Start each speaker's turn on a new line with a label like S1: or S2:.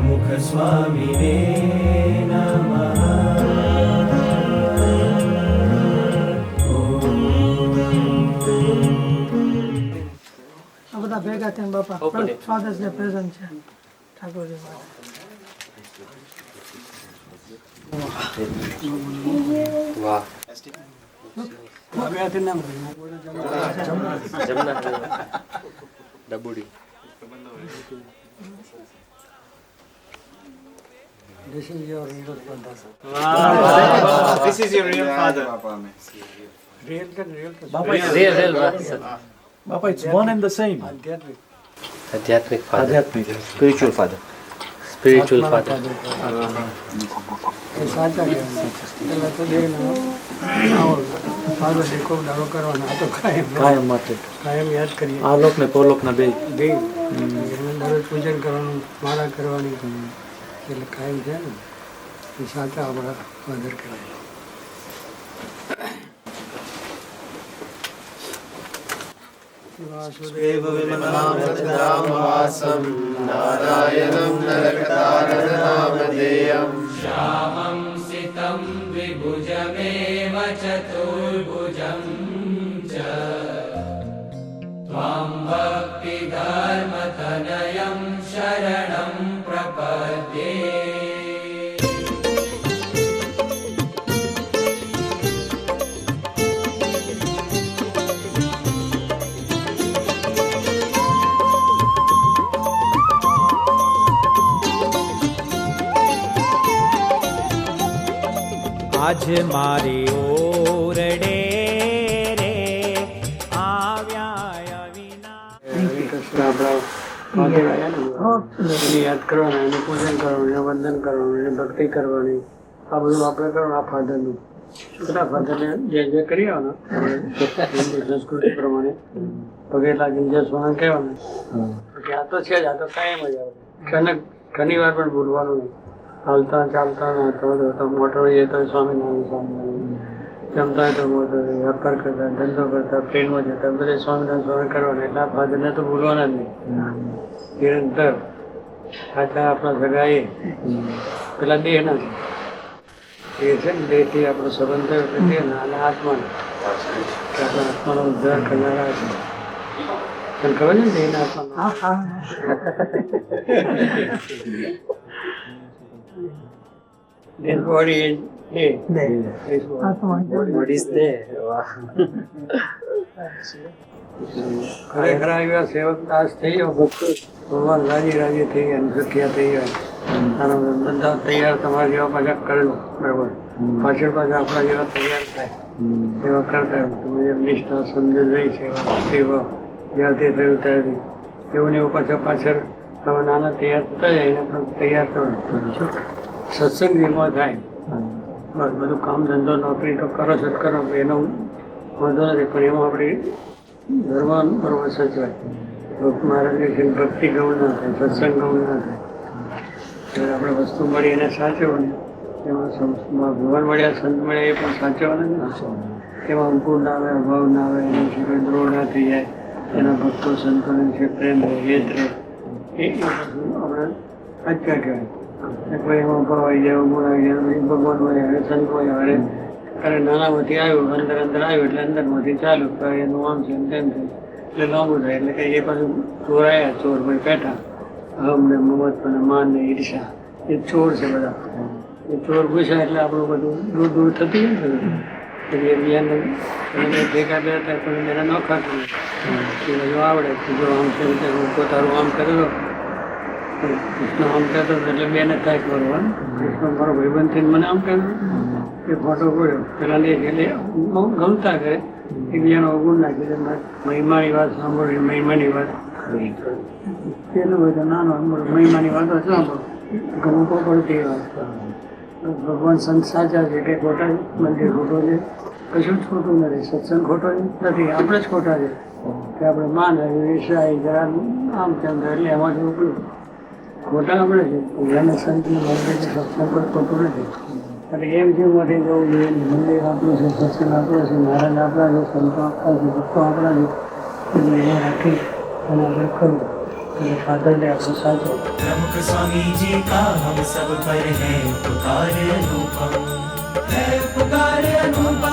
S1: मुख स्वामिने नमः।
S2: આ બધા ભેગા થઈને બાપા સ્વાદસ ને પ્રેઝન્ટ છે ઠાકોરજી માટે.
S3: વાહ ડબુડી
S2: This is your real father.
S4: This is your real father.
S2: Real.
S3: real
S5: Baba, it's one and the same.
S3: આધ્યાત્મિક father
S4: Spiritual father.
S3: spiritual father
S2: એ સાચા કહેવાય. પેલા તો દેહ નો આવો ફાધર દેખો દાડો કરવાનો આ તો
S5: કાયમ માટે
S2: કાયમ યાદ કરીએ.
S5: આ લોક ને પોલોક ના બે
S2: દેહ એનું દરરોજ પૂજન કરવાનું, માળા કરવાની, એટલે કાયમ છે ને એ સાચા આપણા ફાધર કહેવાય.
S1: देव विमलामृतरामवासं नारायणं नरकतारनामधेयं श्यामं सितं द्विभुजमेव चतुर्भुजं च त्वां भक्तिधर्मतनयं शरणं प्रपद्ये।
S6: आज मारी ओरडे रे આવ્યા વિના.
S2: આપણા ફાધર આવ્યા ને એને યાદ કરવાના, એને પૂજન કરવાનું, એને વંદન કરવાનું, એને ભક્તિ કરવાની, આ બધું આપણે કરવાનું. આ ફાધરનું બધા ફાધરને જે જે કરી આવવાના સંસ્કૃતિ પ્રમાણે પગે લાગીને જે સ્મરણ કહેવાનું કે આ તો છે જ, આ તો કાયમ જ આવે. ઘણી વાર પણ ભૂલવાનું નહીં. હાલતા ચાલતા નહોતો, મોટર જતો સ્વામિનારાયણ સ્વામિનારાયણ, જમતા હોય તો મોટર, વેપાર કરતા, ધંધો કરતા, ટ્રેનમાં જતા, બધે સ્વામિનારાયણ સ્વામી કરવાના. એટલે આ ફાધરને તો ભૂલવાના જ નહીં. નિરંતર સાચા આપણા સગાએ પેલા દેહના છે, એ છે ને દેહથી આપણો સંબંધ થયો એટલે દેહના અને આત્માના, આપણા આત્માનો ઉદ્ધાર કરનારા છે. તને ખબર છે ને દેહના આત્માનો? This body is dead. This
S3: what is there
S2: ખરેખર આવ્યા સેવક દાસ થઈ ગયો, ભક્તો ભગવાન રાજી થઈ ગયા, સુખિયા થઈ ગયા. આનો બધા તૈયાર તમારા જેવા પાછા કરેલો બરાબર, પાછળ પાછા આપણા જેવા તૈયાર થાય એવા કરતા. તમે જેમ નિષ્ઠા સમજણ રહી છે એવા જ્યારથી થયું ત્યારથી એવું ને એવું પાછળ તમે નાના તૈયાર થતા જાય એને પણ તૈયાર કરો. સત્સંગ એમાં થાય બસ, બધું કામ ધંધો નોકરી તો કરો છો કરો એનો વાંધો નથી, પણ એમાં આપણે ધર્મ બરોબર સચવાય. મહારાજની ભક્તિ ગૌણ ના થાય, સત્સંગ ગૌણ ના થાય. એટલે આપણે વસ્તુ મળી એને સાચવવાની, એમાં ભગવાન મળ્યા, સંત મળ્યા એ પણ સાચવવાના ને. એમાં અંકુર ના આવે, અભાવ ના આવે, એના સિવાય દ્રોહ ના થઈ જાય, એના ભક્તો સંતોને છે પ્રેમ રહે, હેત રહે, એ વસ્તુ આપણે સાચવા કહેવાય. કોઈ એમાં ભાવ આવી જાય, ગુણ આવી જાય, ભગવાન હોય હવે, સંત હોય હવે, અરે નાનામાંથી આવ્યું, અંદર આવ્યું એટલે અંદરમાંથી ચાલ્યું, એનું આમ છે તેમ છે એટલે લાંબુ થાય. એટલે કે એ પાછું ચોર આવ્યા, ચોર ભાઈ બેઠા, હમ ને મમત ને માન ને ઈર્ષા, એ ચોર છે બધા. એ ચોર ઘૂસ્યા એટલે આપણું બધું દૂર થતી હોય ને, એટલે બીજાને ભેગા બે થાય પણ એને ન ખાતું એ બધું આવડે કે જો આમ છે હું પોતાનું આમ કરેલો કૃષ્ણ આમ કહેતો એટલે બેને થાય કરવાનું. કૃષ્ણ મારો ભાઈબંધ થઈને મને આમ કહ્યું, એ ફોટો પડ્યો પેલા લે એટલે ગમતા કરે, એકબીજાનો અવગુણ નાખી મહિમાની વાત સાંભળવી, મહિમાની વાત પેલું હોય તો નાનો મહિમાની વાતો સાંભળો ગમકો પડતી વાત. ભગવાન સંત સાચા છે કે ખોટા, મંદિર ખોટો છે, કશું જ ખોટું નથી, સત્સંગ ખોટો નથી, આપણે જ ખોટા છે કે આપણે માન આવ્યું ઈર્ષા જરા આમ તેમ એટલે એમાંથી ઉપડ્યું. ખોટા આપણે છે, જેને સંતનું મંદિર છે, સત્સંગ કોઈ ખોટું નથી. એટલે એમ જેમાંથી જવું જોઈએ, મંદિર આપણું છે, સત્સંગ આપણો છે, મહારાજ આપણા છે, સંતો આપણા છે, ભક્તો આપણા છે, એટલે એ રાખી અને આપણે કરવું. ये फादर ने आपको साथ हो
S6: प्रमुख स्वामी जी का हम सब पर है पुकार अनुपम, है पुकार अनुपम।